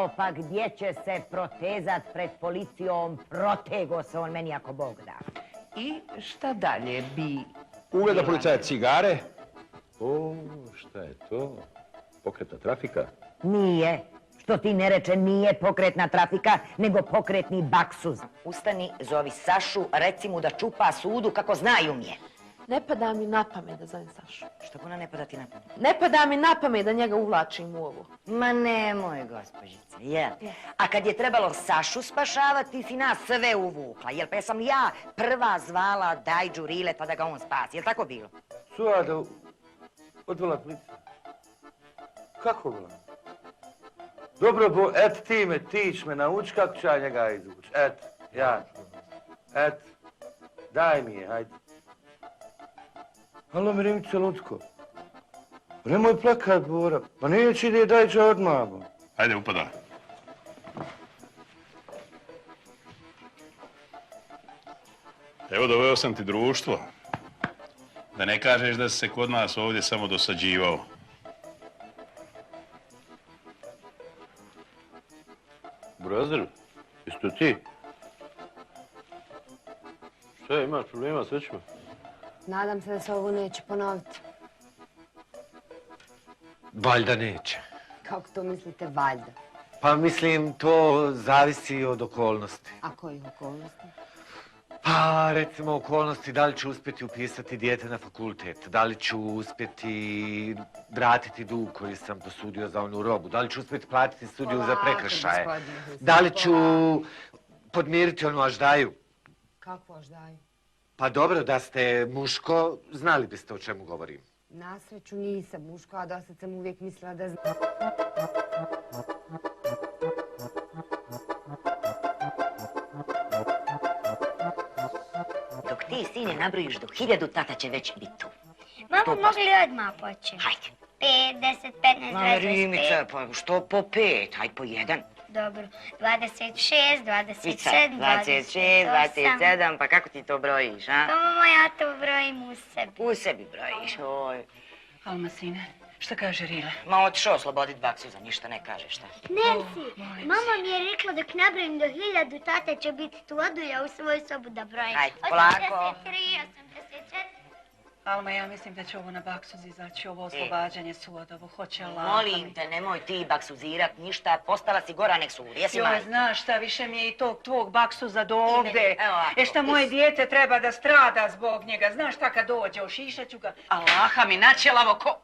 Jao, pa gdje će se protezat pred policijom? Protego se on meni ako Bog da. I šta dalje bi... Ugleda policajac cigare. O, šta je to? Pokretna trafika? Nije. Što ti ne reče, nije pokretna trafika, nego pokretni baksuz. Ustani, zovi Sašu, reci mu da čupa sudu kako znaju mi je. Ne pada mi na pamet da zovem Sašu. Što ona ne pada ti na pamet? Ne pada mi na pamet da njega uvlačim u ovo. Ma nemoj, gospođice, jel? A kad je trebalo Sašu spašavati, ti si nas sve uvukla, jel? Pa sam ja prva zvala Dajđu Rileta da ga on spasi, jel tako bilo? Suada, odvela policija. Kako bila? Dobro, bo, ti ćeš me nauči kako ću ja njega izvući. Daj mi je, hajde. Alo, Mirimice Lutko. Nemoj plakat, Bora. Pa neće ide, daj će odmah. Hajde, upada. Evo, doveo sam ti društvo. Da ne kažeš da si se kod nas ovdje samo dosađivao. Brazil, isto ti? Šta, imaš problema s većima? Nadam se da se ovo neće ponoviti. Valjda neće. Kako to mislite, valjda? Pa mislim, to zavisi od okolnosti. A kojih okolnosti? Pa, recimo, okolnosti da li ću uspjeti upisati dijete na fakultet, da li ću uspjeti vratiti dug koji sam posudio za onu robu, da li ću uspjeti platiti studiju za prekršaje, da li ću podmiriti onu aždaju. Kakvu aždaju? Pa dobro, da ste muško, znali biste o čemu govorim. Na sreću nisam muško, a dosad sam uvijek mislila da znam. Dok ti, sine, nabrojiš do 1000, tata će već biti tu. Mamo, mogli odmah početi? Hajde. 5, 10, 15, 20, 25. Rimica, pa što po 5? Hajde po 1. Dobro. 26, 27, 26, 27, pa kako ti to brojiš, a? Pa mama, ja to brojim u sebi. U sebi brojiš, oj. Alma, sine, šta kaže Rile? Ma otišao oslobodit baksuza, ništa ne kaže, šta? Nancy, mama mi je rekla dok nabrojim do 1000, tata će biti tu, odu ja u svoju sobu da brojim. Hajde, polako. 83, 84. Alma, ja mislim da će ovo na baksuz izaći, ovo oslobađanje sudovo. Hoće Allah. Molim te, nemoj ti baksuzirat ništa, postala si gora nek sudi, jesi Joj, majka? znaš šta, više mi je i tog tvog baksuza do ovde. Evo ovako. Šta moje dijete treba da strada zbog njega. Znaš šta kad dođe, ošišat ću ga. Allaha mi načelavo ko...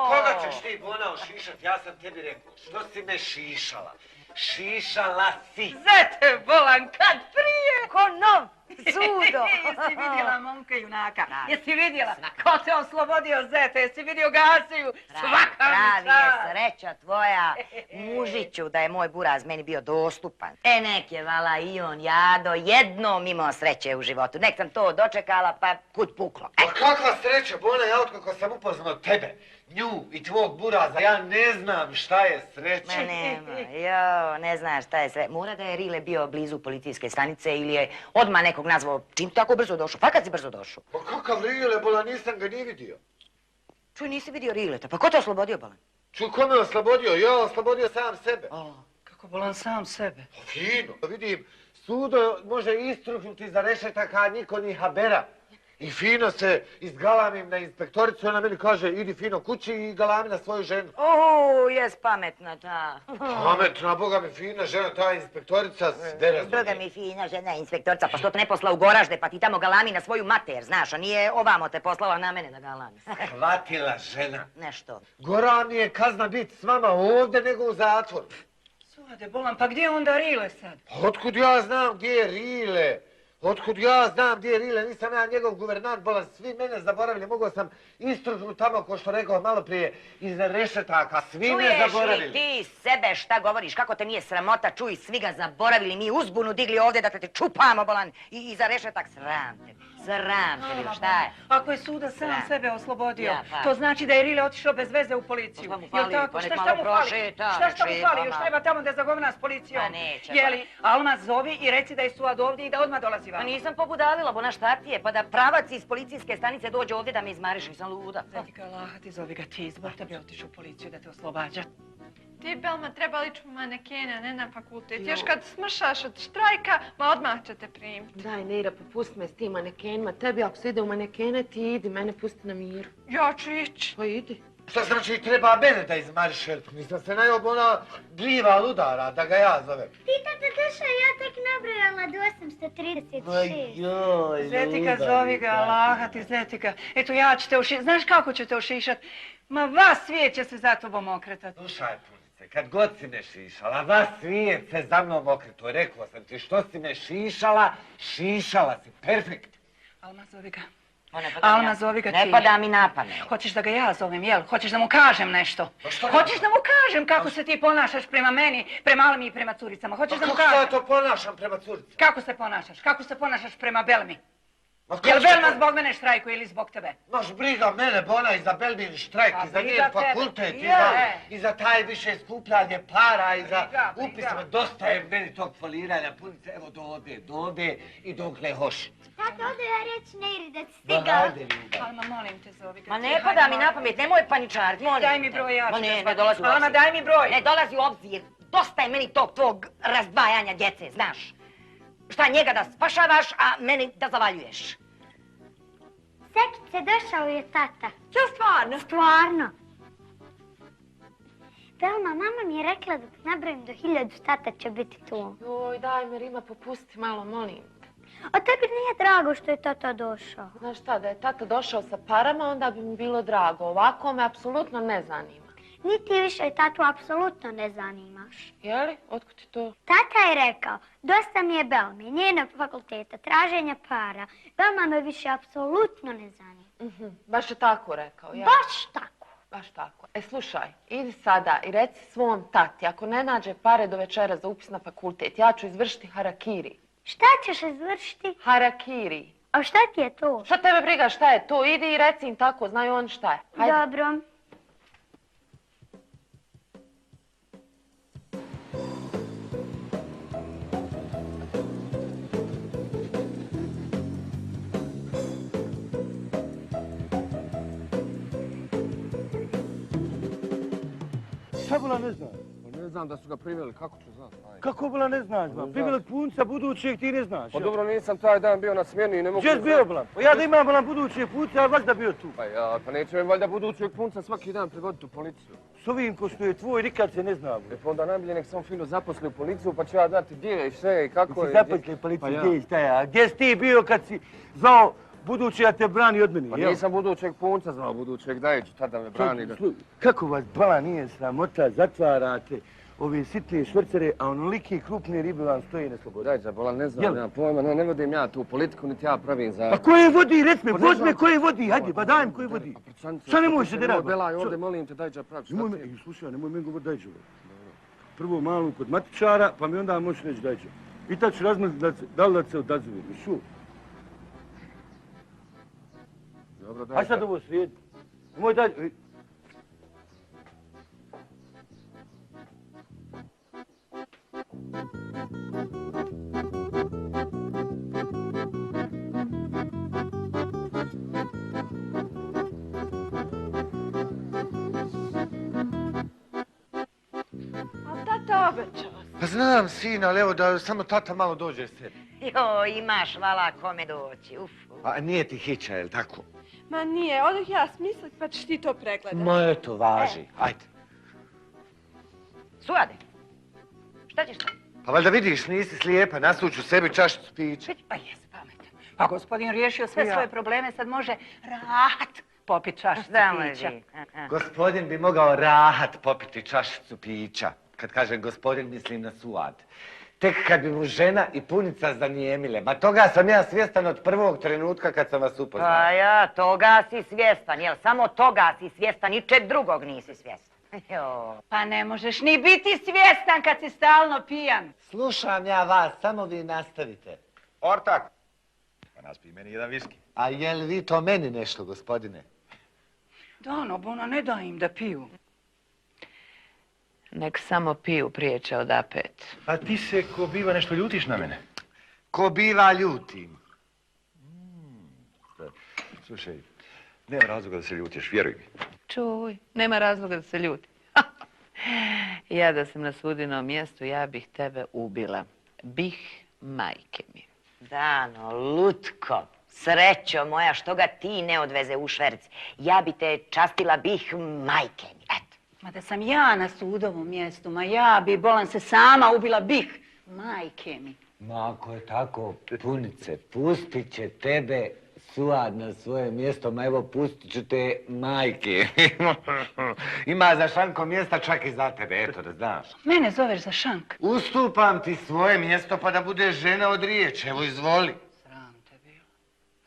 Koga ćeš ti, Bona, ošišat? Ja sam tebi rekao, što si me šišala? Šišala si! Zete bolan, kad prije! Ko nov, sudo! Jesi vidjela momka junaka? Da. Jesi vidjela? Ko te oslobodio, Zete? Jesi vidio Gasiju? Svaka mi Pravi je čast! sreća tvoja, mužiću, da je moj buraz meni bio dostupan. Nek je vala i on jado, jednom imao sreće u životu. Nek sam to dočekala, pa kud puklo. Pa kakva sreća, Bona, ja otkako sam upoznao tebe, nju i tvog buraza, ja ne znam šta je sreća. Ma nema, jo, ne znaš šta je sve. Mora da je Rile bio blizu policijske stanice ili je odmah nekog nazvao. Čim tako brzo došao? Fakat si brzo došao? Pa kakav Rile, Bola, nisam ga ni vidio. Čuj, nisi vidio Rileta, pa ko te oslobodio, Bolan? Čuj, ko me oslobodio? Ja oslobodio sam sebe. Kako bolan sam sebe. Fino, vidim, sudo može istruhnuti za rešetaka, niko ni habera. I fino se izgalamim na inspektoricu, ona meni kaže idi fino kući i galami na svoju ženu. Jes pametna ta. Pametna, boga mi fina žena, ta inspektorica sve razumije. Boga mi fina žena inspektorica, pa što te ne posla u Goražde, pa ti tamo galami na svoju mater, znaš, a nije ovamo te poslala na mene da galami. Hvatila žena. Nešto. Gora mi je kazna biti s vama ovdje nego u zatvoru. Sude bolan, pa gdje je onda Rile sad? Otkud ja znam gdje je Rile? Otkud ja znam gdje je Rile, nisam ja njegov guvernant, Bolan, svi mene zaboravili, mogao sam istružnuti tamo, ko što rekao malo prije, iza rešetaka, svi me zaboravili. Čuješ li ti sebe šta govoriš, kako te nije sramota, čuj, svi ga zaboravili, mi uzbunu digli ovdje da te čupamo, Bolan, i iza rešetak, sram te, šta je? Ako je suda sam sebe oslobodio, Ja, pa. to znači da je Rile otišao bez veze u policiju. Pa mu fali, Jel tako? pa nek Šta malo mu fali? prošeta, Šta nek mu fali? Još šeta, treba tamo da zagovna s policijom. Pa neće, Jeli, Alma, zovi i reci da je Suad ovdje i da odmah dolazi Pa vam. nisam pobudavila, Bona, šta ti je, pa da pravac iz policijske stanice dođe ovdje da me izmariš, nisam luda. Zeti ga Allaha, ti zovi ga ti, zbog tebe otišu u policiju da te oslobađa. Ti, Belma, treba ići u manekene, a ne na fakultet. Još kad smršaš od štrajka, ma odmah će te primiti. Daj, Neira, popusti me s tim manekenima. Tebi ako se ide u manekene, ti idi, mene pusti na miru. Ja ću ići. Pa idi. Šta znači treba mene da izmarišem? Nisam se najob ona gljiva ludara, da ga ja zovem. Ti, tata, došao, ja tek nabrojala do 836. Joj, Zetika, zovi ga, Allaha ti, Zetika. Eto, ja ću te ušišat. Znaš kako ću te ušišat? Ma vas svijet će se za tobom okretat. Slušaj, Punice, kad god si me šišala, vas svijet se za mnom okretuo. Rekao sam ti što si me šišala, šišala si, perfekt. Alma, zovi ga. Alma, zovi ga ti. Ne pada mi na pamet. Hoćeš da ga ja zovem, jel? Hoćeš da mu kažem nešto? što Hoćeš da mu kažem kako se ti ponašaš prema meni, prema Almi i prema curicama? Hoćeš da mu Kako se ja kažem? to ponašam prema curici? Kako se ponašaš? Kako se ponašaš prema Belmi? Ma Jel kako Belma to- zbog mene štrajkuje ili zbog tebe? Maš briga mene, Bona, i za Belmin štrajk, Pa i za briga njen tebe. fakultet, Je. i za taj više skupljanje para, i za Briga. upisima. Dosta je meni tog foliranja, Punice, evo do ovde i dokle hoš. Tata, odo ja reći Neiri da si Ma stigao. hajde, ljubav. Alma, molim te, zovi ga Ma ti. ne Hajde, pada mi molim na te. pamet, nemoj paničariti, molim Daj mi te. broj, ja ću Ma te ne zvati. dolazi u obzir. Alma, daj mi broj. Ne dolazi u obzir. Dosta je meni tog tvog razdvajanja djece, znaš. Šta njega da spašavaš, a meni da zavaljuješ. Sekice, došao je tata. Čo stvarno? Stvarno. Belma, mama mi je rekla da nabrojim do 1000, tata će biti tu. Joj, daj me, Rima, popusti malo, molim te. A tebi nije drago što je tata došao. Znaš šta, da je tata došao sa parama, onda bi mi bilo drago. Ovako me apsolutno ne zanima. Niti više tatu apsolutno ne zanimaš. Jeli? Otkud ti to? Tata je rekao, dosta mi je Belme, njena fakulteta, traženja para. Belma me više apsolutno ne zanima. Baš je tako rekao, ja? Baš tako. Baš tako. E, slušaj, idi sada i reci svom tati, ako ne nađe pare do večera za upis na fakultet, ja ću izvršiti harakiri. Šta ćeš izvršiti? Harakiri. A šta ti je to? Šta tebe briga šta je to? Idi i reci im tako, znaju oni šta je. Hajde. Dobro. Šta bila ne znaš? Pa ne znam da su ga priveli, kako ću znat? Ajde. Kako bila ne znaš, ba? Priveli punca budućeg ti ne znaš. Pa jel? dobro, nisam taj dan bio na smjeni i ne mogu... Gdje si bio bila? Pa ja da imam bila budućeg punca, ja valjda bio tu. Pa ja, pa neće me valjda budućeg punca svaki dan privoditi u policiju. S ovim ko što je tvoj, nikad se ne zna. E pa onda najbolje nek sam fino zaposli u policiju, pa ću ja dati gdje i sve i kako Si je... zaposlio policiju, Pa ja. gdje šta je? A gdje si ti bio kad si zvao budući da te brani od mene, Pa jel? nisam budućeg punca znao, budućeg dajeću, tada me brani ga. Kako vas bala nije sramota, zatvarate ove sitne švrcere, a onolike krupne ribe vam stoje na slobodi. Daj, Džabola, ne znam, Jel? nemam pojma, ne vodim ja tu politiku, niti ja pravim za... Pa ko je vodi, rec me, Pa ne vozi znam me ko je ko- vodi, hajde, pa dajem ko je vodi. A prčanice, Šta ne možeš ti da se radi? nemoj belaj Čo- ovdje, molim te, daj Džaprav, šta Nemoj me, ti je? slušaj, nemoj meni govorit daj Đuro. Prvo malu kod matičara, pa mi onda možeš reći daj Đuro. I tad ću razmisliti da li da se odazove. Šu, Dobro, daj. aj sad ovo srijedi. Nemoj daj... A tata obećao. Pa znam, sina, ali evo da samo tata malo dođe sebi. Jo, imaš vala kome doći, uf. A nije ti hića, jel tako? Ma nije, odoh ja smislit pa ćeš ti to pregledat. Ma eto, važi, ajde. Suade, šta ćeš to? Pa valjda vidiš, nisi slijepa, nasuću sebi čašicu pića. Pa jes pametan. Pa gospodin riješio sve Ja. svoje probleme, sad može rahat popit čašicu Znamo pića. vi. Gospodin bi mogao rahat popiti čašicu pića. Kad kažem gospodin, mislim na Suad. Tek kad bi mu žena i punica zanijemile. Ma toga sam ja svjestan od prvog trenutka kad sam vas upoznao. Pa ja, toga si svjestan, jel? Samo toga si svjestan, ničeg drugog nisi svjestan. Jo. Pa ne možeš ni biti svjestan kad si stalno pijan. Slušam ja vas, samo vi nastavite. Ortak! Pa naspi meni jedan viski. A jel vi to meni nešto, gospodine? Dano, Bona, ne daj im da piju. Nek samo piju prije će odapet. A ti se ko biva nešto ljutiš na mene? Ko biva ljutim? Slušaj, nema razloga da se ljutiš, vjeruj mi. Čuj, nema razloga da se ljuti. Ja da sam na sudinom mjestu, ja bih tebe ubila. Bih majke mi. Dano, lutko, srećo moja, što ga ti ne odveze u šverc. Ja bi te častila bih majke mi, eto. Ma da sam ja na sudovom mjestu, ma ja bi, bolan se sama ubila bih. Majke mi. Ma ako je tako, punice, pustit će tebe Suad na svoje mjesto, ma evo pustit ću te majke. Ima za Šanko mjesta čak i za tebe, eto da znaš. Mene zoveš za Šank. Ustupam ti svoje mjesto pa da budeš žena od riječi, evo izvoli.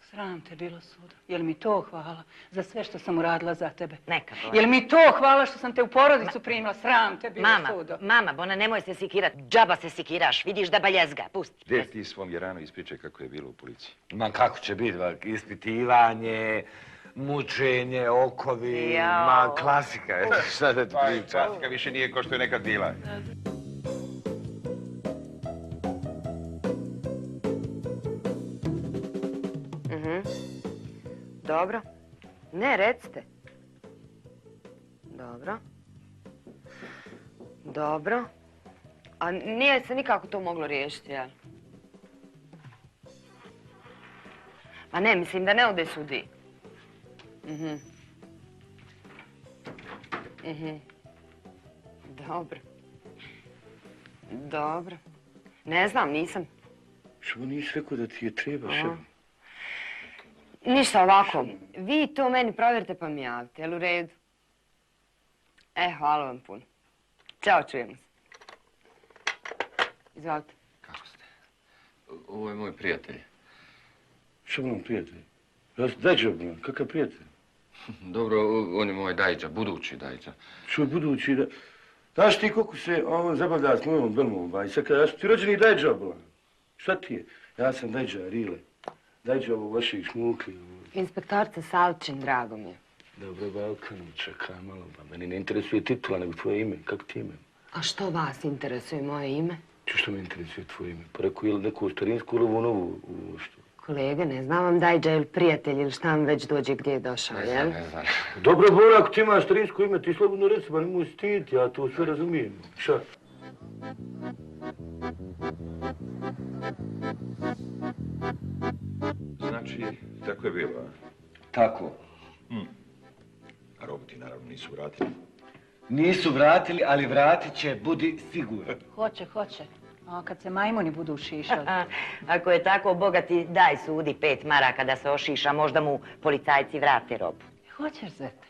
Sram te bilo, Sudo. Jel mi to hvala za sve što sam uradila za tebe? Neka to. Jel mi to hvala što sam te u porodicu primila? Sram te bilo, Sudo. Mama, Bona, nemoj se sikirat. Džaba se sikiraš, vidiš da baljezga, pusti. Gdje ti svom Jeranu ispričaj kako je bilo u policiji? Ma kako će biti, ispitivanje, mučenje, okovi, ma klasika, eto šta da ti pričam. Klasika više nije ko što je nekad bila. Dobro. Ne, recite. Dobro. Dobro. A nije se nikako to moglo riješiti, jel? Ma ne, mislim da ne ode sudi. Dobro. Dobro. Ne znam, nisam. Što nisi rekao da ti je treba, šef? Ništa, ovako. Vi to meni provjerite pa mi javite, jel u redu? Hvala vam puno. Ćao, čujemo se. Izvolite. Kako ste? Ovo je moj prijatelj. Što vam prijatelj? Dajđa, kakav prijatelj? Dobro, on je moj dajđa, budući dajđa. Što je budući da... Znaš ti koliko se on zabavlja s mojom Belmom, i sad kada ja sam ti rođeni dajđa, šta ti je? Ja sam dajđa, Rile. Dajđa ovo vaših šmuki. Inspektorca Salčin, drago mi je. Dobro, Balkanu, čekaj malo, ba. Meni ne interesuje titula, nego tvoje ime. Kako ti ime? A što vas interesuje moje ime? Što me interesuje tvoje ime? Pa rekao, je li neku starinsku ili ovu novu što? Kolege, ne znam vam dajđa ili prijatelj ili šta vam već dođe gdje je došao, jel? Ne znam. Dobro, Bora, ako ti imaš starinsko ime, ti slobodno reci, ba nemoj stiditi, ja to sve razumijem. Šta? Znači, tako je bilo, a? Tako. A roboti naravno nisu vratili. Nisu vratili, ali vratit će, budi siguran. Hoće. A kad se majmuni budu šišali. Ako je tako, Boga ti daj sudi 5 maraka da se ošiša, možda mu policajci vrate robu. Hoćeš, zete?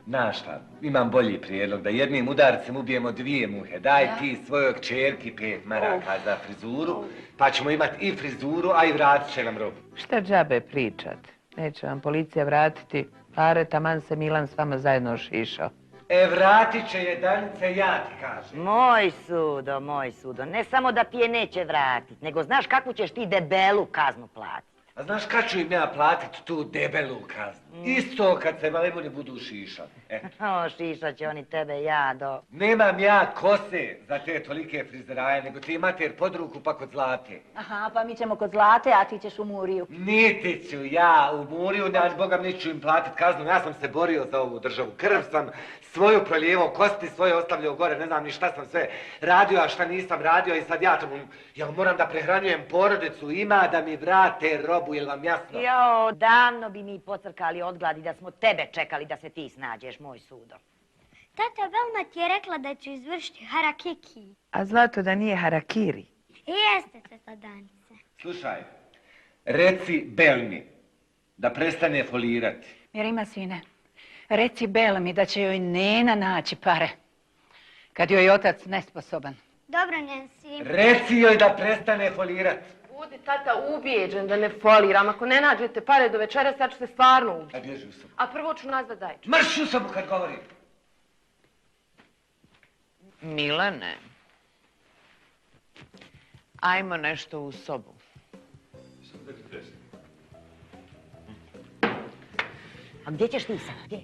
Znaš šta, imam bolji prijedlog, da jednim udarcem ubijemo 2 muhe. Daj ti svojoj kćerki 5 maraka za frizuru, pa ćemo imati i frizuru, a i vratit će nam robu. Šta džabe pričat? Neće vam policija vratiti pare, taman se Milan s vama zajedno ošišao. Vratit će je, Danice, ja ti kažem. Moj sudo, ne samo da ti je neće vratit, nego znaš kakvu ćeš ti debelu kaznu platiti. A znaš kad ću im ja platit tu debelu kaznu? Isto kad se majmuni budu šišali. Šišat će oni tebe, jado. Nemam ja kose za te tolike frizeraje, nego ti mater pod ruku pa kod Zlate. Aha, pa mi ćemo kod Zlate, a ti ćeš u Muriju. Niti ću ja u Muriju, Boga mi neću im platit kaznu. Ja sam se borio za ovu državu. Krv sam svoju prolijevao, kosti svoje ostavljao gore, ne znam ni šta sam sve radio, a šta nisam radio i sad ja moram da prehranjujem porodicu, ima da mi vrate robu, jel vam jasno? Jao, davno bi mi pocrkali od gladi da smo tebe čekali da se ti snađeš, moj sudo. Tata Velma ti je rekla da ću izvršiti harakiki. A zlato da nije harakiri. Jeste, teta Danice. Slušaj, reci Belmi da prestane folirati. Jer ima sine, reci Belmi da će joj Nena naći pare. Kad joj otac nesposoban. Dobro, Nancy. Reci joj da prestane folirati. Budi tata ubijeđen da ne foliram. Ako ne nađete pare do večeras, ja ću se stvarno ubiti. A bježi u sobu. A prvo ću nazvat dajču. Marš u sobu kad govorim. Milane, ajmo nešto u sobu. A gdje ćeš ti sad? Gdje?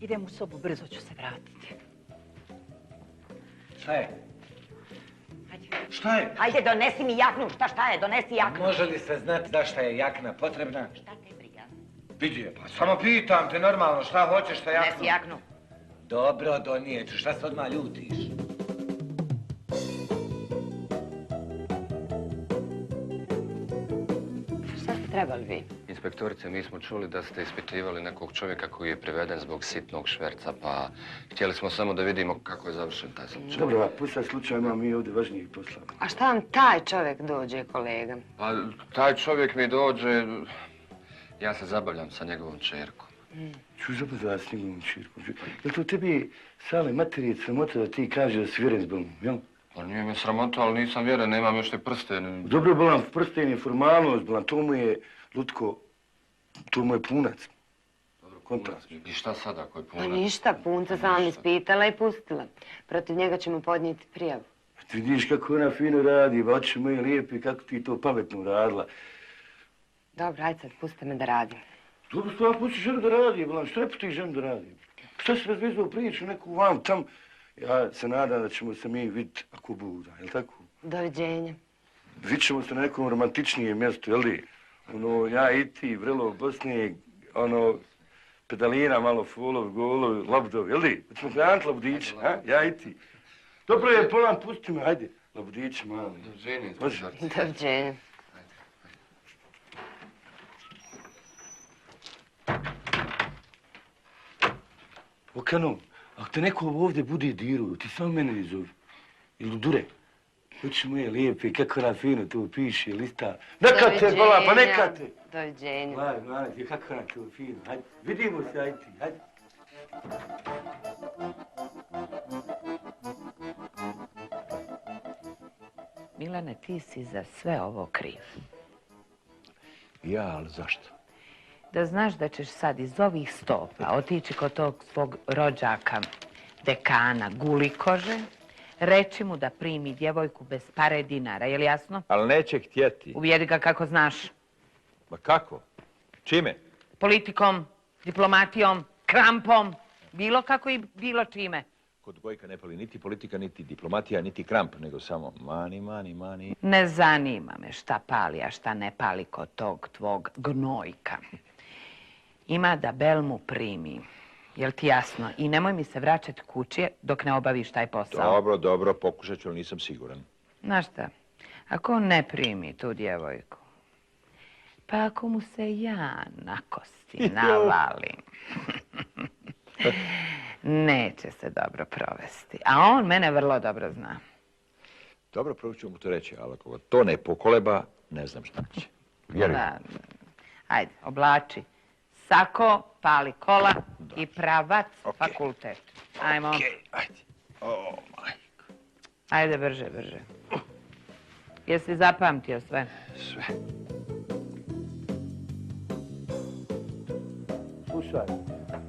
Idem u sobu, brzo ću se vratiti. Šta je? Šta je? Hajde, donesi mi jaknu. Šta je? Donesi jaknu. Može li se znati zašto je jakna potrebna? Šta te briga? Vidi je, pa samo pitam te normalno šta hoćeš sa jaknom. Donesi jaknu. Dobro, donijeću. Šta se odmah ljutiš? Šta ste trebali vi? Inspektorice, mi smo čuli da ste ispitivali nekog čovjeka koji je priveden zbog sitnog šverca, pa htjeli smo samo da vidimo kako je završen taj slučaj. Dobro, pušta slučaj, imam mi ovdje važnijih posla. A šta vam taj čovjek dođe, kolega? Pa taj čovjek mi dođe, ja se zabavljam sa njegovom čerkom. Ču zabavljati s njegovom čerkom? Jel to tebi, Sale, materije sramota da ti kaže da si vjeren s Belom, jel? Pa nije mi sramota, ali nisam vjeren, nemam još te prsten. Dobro, Belan, prsten je formalnost, Belan, to mu je, Lutko, to mu je punac. Kontract. I šta sada, ako je Pa punac? ništa, punca sam vam ispitala i pustila. Protiv njega ćemo podnijeti prijavu. Ti vidiš kako ona fino radi, oči moje lijepi, kako ti to pametno radila. Dobro, ajde sad, pustite me da radim. Dobro, što ja pusti ženu da radi, Belan, što je pusti ženu da radi? Šta si razvezao priču neku vam tam? Ja se nadam da ćemo se mi vidjeti ako buda, jel tako? Doviđenja. Vidit ćemo se na nekom romantičnijem mjestu, jel di? Ono, ja i ti, vrelo Bosne, ono, pedalina, malo folov, golov, labdov, jel di? Hoćemo krenuti labdić, ha? Ja i ti. Dobro je, Polan, pusti me, ajde. Labdić, mali. Doviđenja. Doviđenja. Okano, ako te neko ovdje bude dirao, ti samo mene izovi. Ili dure. Oči moje lijepe, kako ona fino to piše, lista. Neka te, Bola, pa neka te! Doviđenja. Gledaj, kako ona to fino. Hajde, vidimo se, ajde ti, hajde. Milane, ti si za sve ovo kriv. Ja, ali zašto? Da znaš da ćeš sad iz ovih stopa otići kod tog svog rođaka, dekana Gulikože, reći mu da primi djevojku bez pare dinara, je li jasno? Ali neće htjeti. Uvjeri ga kako znaš. Ma kako? Čime? Politikom, diplomatijom, krampom, bilo kako i bilo čime. Kod Gojka ne pali niti politika, niti diplomatija, niti kramp, nego samo mani. Ne zanima me šta pali, a šta ne pali kod tog tvog gnojka. Ima da Bel mu primi. Jel ti jasno? I nemoj mi se vraćati kući dok ne obaviš taj posao. Dobro, pokušat ću, ali nisam siguran. Znaš šta? Ako on ne primi tu djevojku, pa ako mu se ja na kosti navalim, neće se dobro provesti. A on mene vrlo dobro zna. Dobro, prvo ću mu to reći, ali ako ga to ne pokoleba, ne znam šta će. Vjerujem. Da. Ajde, oblači sako, pali kola i pravac fakultet. Ajmo. Ajde. O, majko. Ajde, brže. Jesi zapamtio sve? Sve. Slušaj,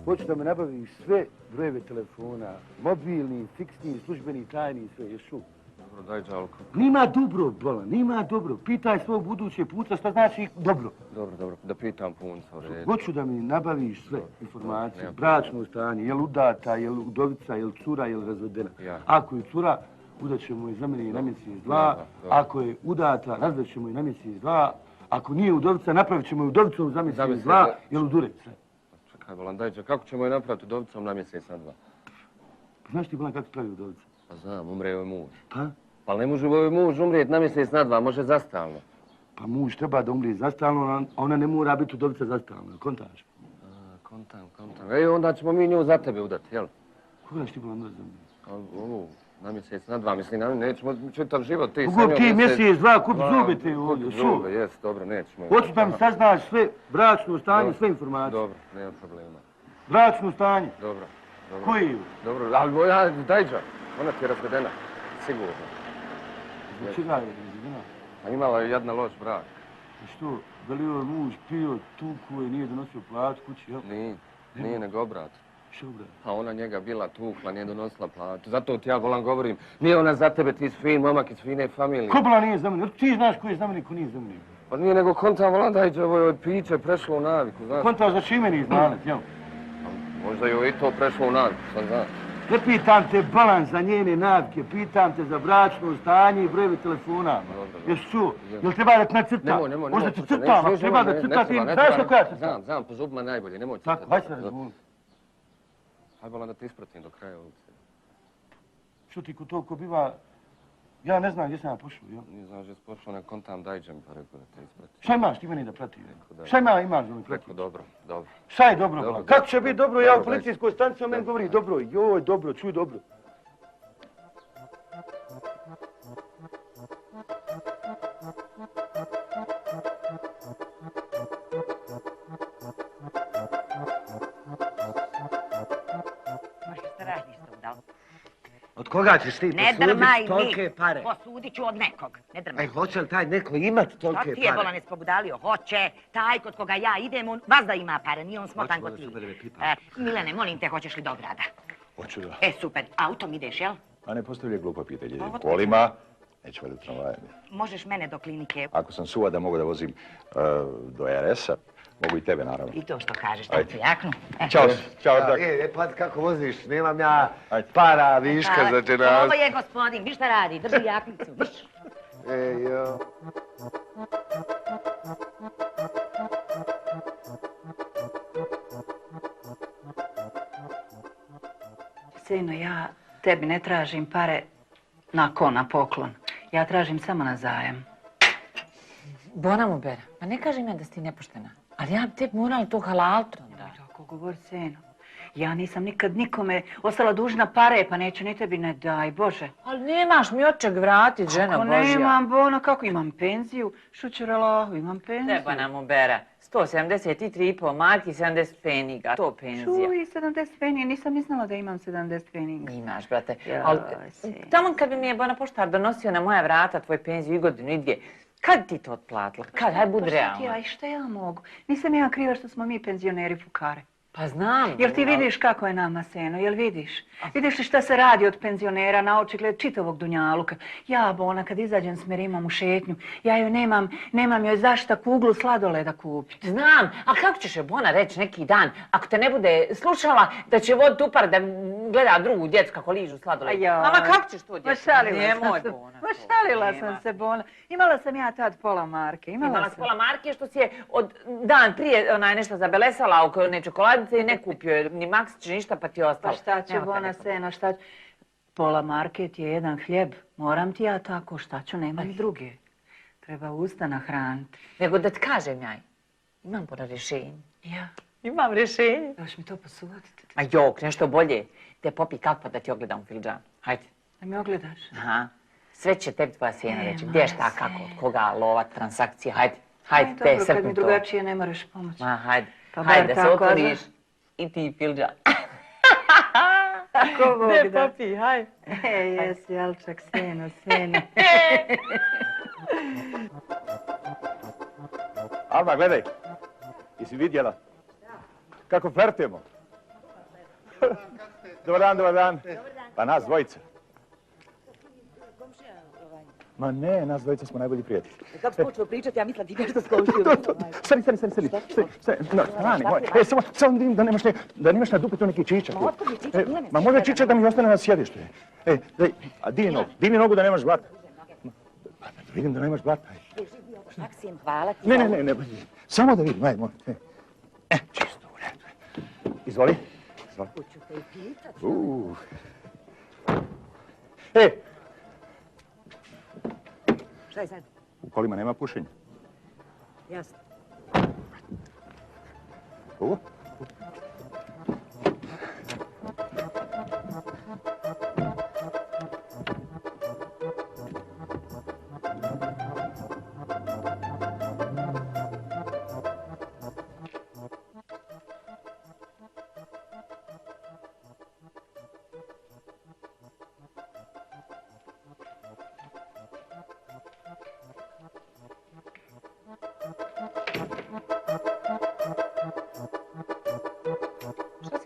hoću da me nabaviš sve brojeve telefona, mobilni, fiksni, službeni, tajni, sve, ješu. Dobro, daj Đalko. Nima dobro, Bola, nima dobro. Pitaj svog buduće puca šta znači dobro. Dobro, da pitam punca u redu. Hoću da mi nabaviš sve informacije, bračno stanje, jel udata, jel udovica, jel cura, jel razvedena. Ako je cura, udat ćemo je za mene i na mjesec dva. Ako je udata, razvest ćemo je na mjesec dva. Ako nije udovica, napravit ćemo je udovicom za mjesec dva, jel udure sve. Čekaj, Bolan, daj, kako ćemo je napraviti udovicom na mjesec na dva? Znaš ti, Bolan, kako se pravi udovica? Pa znam, umre joj muž. Pa? Pa ne može joj muž umrijeti na mjesec na dva, može zastalno. Pa muž treba da umrije zastalno, a ona ne mora biti udovica zastalno, kontaš? Kontam. Onda ćemo mi nju za tebe udati, jel? Koga ćeš ti, Bolan, da znam? Ovu, na mjesec na dva, mislim, nećemo čitav život, ti Kup ti mjesec, dva, kup zube ti ovdje, šu. Zube, jes, dobro, nećemo. Hoću da mi saznaš sve, bračno stanje, sve informacije. Dobro, nema problema. Bračno stanje. Dobro. Koji je? Dobro, ali Dajđa, ona ti je razvedena, sigurno. Zbog čega je razvedena? A imala je jedna loš brak. I što, da li joj muž pio, tuku je, nije donosio platu kući, jel? Nije nego obrat. Što obrat? A ona njega bila tukla, nije donosila platu. Zato ti ja volam govorim, nije ona za tebe, ti si fin momak iz fine familije. Ko bila nije za mene? Ti znaš ko je za mene, ko nije za mene. Pa nije nego konta volam Dajđa, ovo je od piće prešlo u naviku, znaš. Konta za čime nije znalet, jel? Možda joj i to prešlo u naviku, šta znaš. Ne pitam te balans za njene navike, pitam te za bračno stanje i brojeve telefona. Jesi čuo? Jel treba da te nacrta? Nemoj. Možda ti crtam, ako treba da crta ti, znaš kako ja crtam? Znam, po zubima najbolje, nemoj crtati. Tako, hajde se razvoli. Hajde bolan da te ispratim do kraja ulice. Što ti kod toliko biva, ja ne znam gdje sam ja pošao, jel? Nije znaš gdje si pošao, nek kontam dajđe mi pa rekao da te ispratim. Šta imaš ti meni da prati? Šta imaš da mi prati? Rekao dobro, dobro. Šta je dobro? Kako će biti dobro? Ja u policijskoj stanici o meni govori dobro. Joj, dobro, čuj dobro. Od koga ćeš ti Ne drmaj posuditi tolike pare? Posudit ću od nekog. Ne drmaj. Hoće li taj neko imati tolike pare? Što ti je Bolanec pobudalio? Hoće. Taj kod koga ja idem, on vas da ima pare, nije on smotan kod ti. Milene, molim te, hoćeš li do grada? Hoću da. Super. Autom ideš, jel? A ne postavljaj glupo pitanje. Idem kolima, neću valjda tramvajem. Možeš mene do klinike. Ako sam suva da mogu da vozim do RS-a, mogu i tebe, naravno. I to što kažeš, tako jaknu. Ćao, čao. Pa kako voziš? Nemam ja para, viška za te nas. Ovo je gospodin, viš šta radi, drži jaknicu, viš. Jo. Sino, ja tebi ne tražim pare na poklon. Ja tražim samo na zajam. Bona mu bera, ma ne kaži me da si ti nepoštena. Ali ja bi tebi morala to halalto onda. Tako govori Sino. Ja nisam nikad nikome ostala dužna pare, pa neću ni tebi, ne daj Bože. Ali nemaš mi od čeg vratit, žena Božja. Kako nemam, Bona, kako imam penziju? Šućeralahu, imam penziju. Treba nam ubera. 173,5 marki, 70 peniga. To penzija. Čuj, 70 peniga, nisam ni znala da imam 70 peniga. Imaš, brate. Ali tamo kad bi mi je Bona poštar donosio na moja vrata tvoj penziju i godinu i dvije, kad ti to otplatila? Kad? Hajde budi realno. Pa šta ja mogu? Nisam ja kriva što smo mi penzioneri fukare. Pa znam. Jel ti vidiš kako je nama, Seno, jel vidiš? Vidiš li šta se radi od penzionera na očigled čitavog dunjaluka? Ja, Bona, kad izađem s Merimom u šetnju, ja joj nemam joj zašta kuglu sladoleda kupiti. Znam, a kako ćeš je Bona reći neki dan, ako te ne bude slušala, da će voditi upar da gleda drugu djecu kako ližu sladoled? Mama, kako ćeš to djecu? Šalila sam se, Bona. Imala sam ja tad pola marke. Imala si pola marke što si je od dan prije nešto zabelesala oko one čokoladice i ne kupio je ni Maksić ništa pa ti je ostalo. Pa šta će, Bona, Seno, šta će? Pola marke ti je jedan hljeb. Moram ti ja tako, šta ću, nema ni druge. Treba usta nahraniti. Nego da ti kažem ja, imam Bona rješenje. Ja? Imam rješenje. Daš mi to posuditi? A jok, nešto bolje. Te popi kakva da ti ogledam u filiđanu. Hajde. Da mi ogledaš? Aha. Sve će tebi tvoja sjena reći. Gdje, šta, kako, od koga, lova, transakcije. Hajde, hajde, te srpni to. Dobro, kad mi drugačije ne moraš pomoći. Ma, hajde. Hajde, da se otvoriš i ti filiđan. Tako Bog da. Gdje, popi, hajde. Jesi, Alčak, Seno, Seno. Alma, gledaj. Jesi vidjela? Kako flirtujemo? Dobar dan, dobar dan. Pa nas dvojica. Ma ne, nas dvojica smo najbolji prijatelji. Kako si počeo pričati, ja mislila ti nešto s komšijom. Stani. Strani moj. Samo vidim da nemaš na dupetu neki čičak. Ma otkud je čičak? Nije me Ma može čičak da mi ostane na sjedištu. A digni nogu da nemaš blata. Vidim da nemaš blata. Maksim, hvala ti. Ne. Samo da vidim, ajde, moj. Čisto u redu. Izvoli. Hoću te i pitat. Šta je sad? U kolima nema pušenja. Jasno.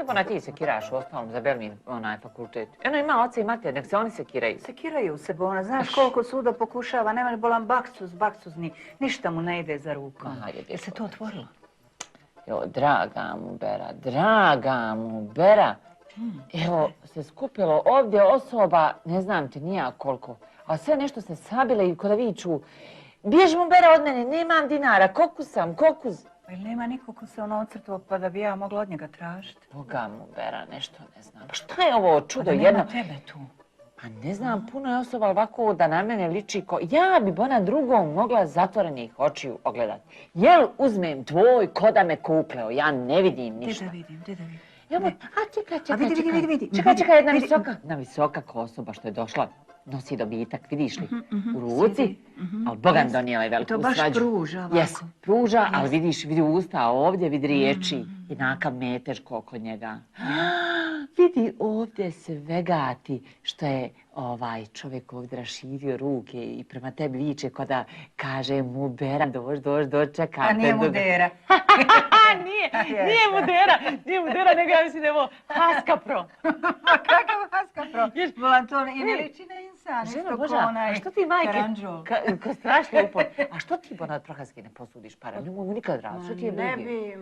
Bona, ti sekiraš u ostalom za Belmin fakultet. Eno ima oca i mater, nek se oni sekiraju. Sekiraju se, Bona. Znaš koliko suda pokušava, nema ni bolan baksus, ništa mu ne ide za rukom. Je se to otvorilo? Jo, draga mu bera. Evo, se skupilo ovdje osoba, ne znam ti nija koliko, a sve nešto se sabile i kada viču, bjež mu bera od mene, nemam dinara, kokuz. Pa ili nema nikog ko se ono ocrtao pa da bi ja mogla od njega tražiti? Boga mu, Bera, nešto ne znam. Pa šta je ovo čudo Pa da jedno? nema tebe tu. Pa ne znam, puno je osoba ovako da na mene liči ko... Ja bi ona drugom mogla zatvorenih očiju ogledati. Jel uzmem tvoj ko da me kukleo? Ja ne vidim ništa. Gdje da vidim? Evo, čekaj. Vidi. Čekaj, jedna visoka osoba što je došla. Nosi dobitak, vidiš li, u ruci, ali Boga mi donijela je veliku svađu. To baš pruža ovako. Jes, pruža, ali vidiš, vidi usta ovdje, vidi riječi, jednakav metež kod njega. Vidi ovdje svegati što je ovaj čovjek ovdje raširio ruke i prema tebi viče ko da kaže mu Bera, dočekaj. A nije Mudera. Nije Mudera, nego ja mislim da je ovo Haskapro. Kakav Haskapro? Volan to i ne liči na insan, isto ko onaj karanđol. Ko strašno upor. A što ti Bona od Prohaske ne posudiš para? Ne mogu nikad raditi, što ti je drugi?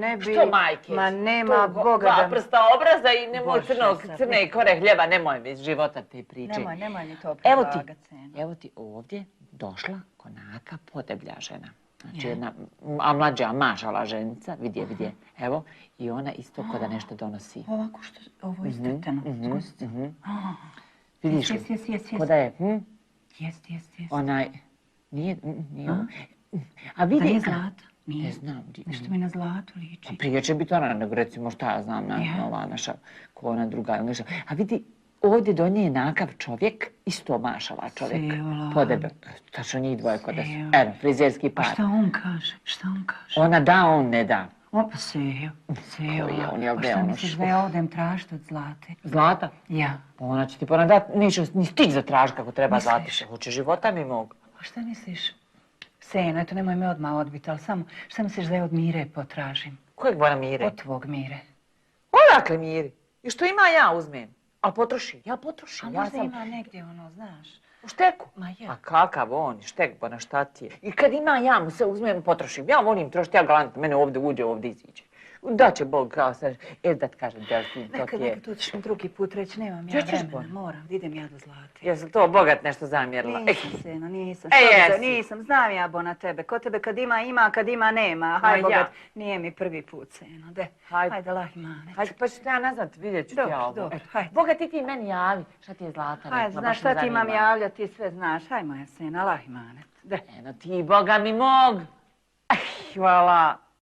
Ne bi. Što majke? Ma nema Boga da... Dva prsta obraza i nemoj crne i kore hljeba, nemoj mi iz života te priče. Nemoj mi to predlagat se. Evo ti ovdje došla konaka podeblja žena. Znači jedna mlađa mašala ženica, vidje. Evo, i ona isto ko da nešto donosi. Ovako što, ovo je istrtano. Vidiš li? Jes. Ko da je, Jes. onaj, nije ovo. A vidi... Da nije zlata? Nije. Ne znam. Nešto mi na zlatu liči. Prije će biti ona, nego recimo šta ja znam, ova naša, ko ona druga. A vidi, ovdje do nje je nakav čovjek, isto mašala čovjek. Podebel. Tačno njih dvoje kod su. Eno, frizerski par. A šta on kaže? Ona da, on ne da. Opa, Sejo. A šta misliš da ja odem tražiti od Zlate? Zlata? Ja. Ona će ti ponadati, neće ni stić za tražiti kako treba Zlati. Hoće života mi mogu. A šta misliš? Seno, eto, nemoj me odmah odbiti, ali samo šta misliš da ja od Mire potražim? Kojeg Bona Mire? Od tvog Mire. Odakle Miri? I što ima ja uzmem? Ali potroši, ja potrošim. A možda ima negdje ono, znaš. U šteku? Ma ja. A kakav on, štek, Bona, šta ti je? I kad ima ja mu se uzmem, potrošim. Ja volim trošiti, ja galantno, mene ovdje uđe, ovdje iziđe. Da će Bog kao se, da ti kažem, Delfin, to ti je. Neka tu ćeš mi drugi put reći, nemam ja vremena, moram, idem ja do Zlate. Jesi to bogat nešto zamjerila? Nisam, Seno, nisam, znam ja Bona tebe, ko tebe kad ima, nema, haj bogat, nije mi prvi put, Seno, de, hajde lahi mane. Hajde, pa ću te ja nazvat, vidjet ću ti ja ovo. Dobro, hajde. Bogat ti meni javi, šta ti je Zlata rekla, hajde, znaš šta ti imam javljati, ti sve znaš, haj moja Sena, lahi mane, de. Eno ti, Boga mi mog. Hvala.